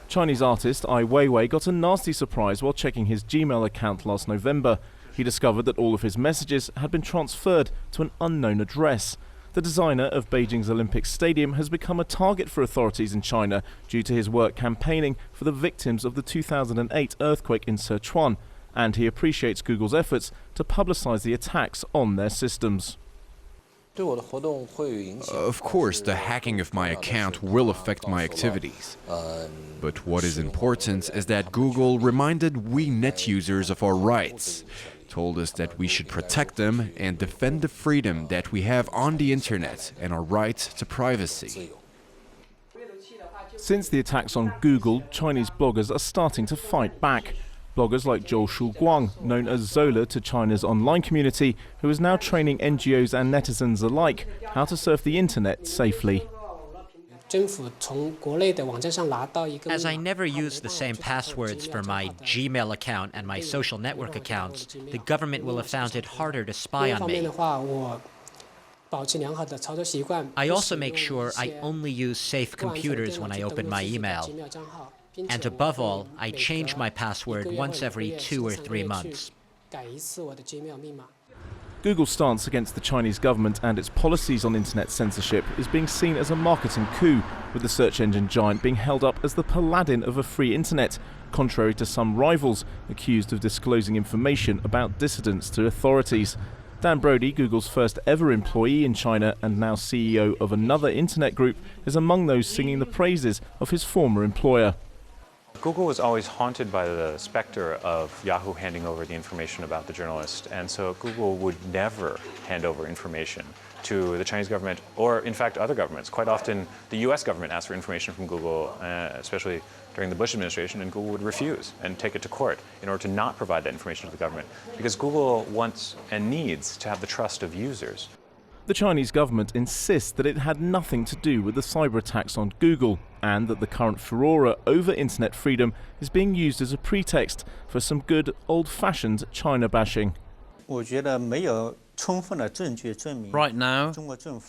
Chinese artist Ai Weiwei got a nasty surprise while checking his Gmail account last November. He discovered that all of his messages had been transferred to an unknown address. The designer of Beijing's Olympic Stadium has become a target for authorities in China due to his work campaigning for the victims of the 2008 earthquake in Sichuan, and he appreciates Google's efforts to publicize the attacks on their systems. Of course, the hacking of my account will affect my activities. But what is important is that Google reminded we net users of our rights, told us that we should protect them and defend the freedom that we have on the internet and our right to privacy. Since the attacks on Google, Chinese bloggers are starting to fight back. Bloggers like Zhou Shuguang, known as Zola to China's online community, who is now training NGOs and netizens alike how to surf the internet safely. As I never use the same passwords for my Gmail account and my social network accounts, the government will have found it harder to spy on me. I also make sure I only use safe computers when I open my email. And above all, I change my password once every 2 or 3 months. Google's stance against the Chinese government and its policies on internet censorship is being seen as a marketing coup, with the search engine giant being held up as the paladin of a free internet, contrary to some rivals accused of disclosing information about dissidents to authorities. Dan Brody, Google's first ever employee in China and now CEO of another internet group, is among those singing the praises of his former employer. Google was always haunted by the specter of Yahoo handing over the information about the journalist, and so Google would never hand over information to the Chinese government or, in fact, other governments. Quite often, the US government asked for information from Google, especially during the Bush administration, and Google would refuse and take it to court in order to not provide that information to the government, because Google wants and needs to have the trust of users. The Chinese government insists that it had nothing to do with the cyber attacks on Google, and that the current furore over internet freedom is being used as a pretext for some good old-fashioned China bashing. Right now,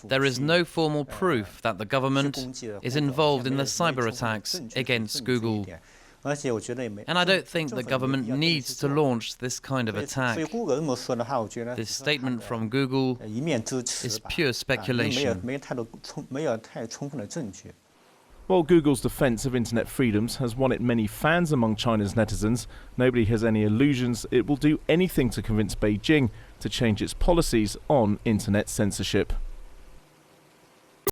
there is no formal proof that the government is involved in the cyber attacks against Google. And I don't think the government needs to launch this kind of attack. This statement from Google is pure speculation. While Google's defense of internet freedoms has won it many fans among China's netizens, nobody has any illusions it will do anything to convince Beijing to change its policies on internet censorship.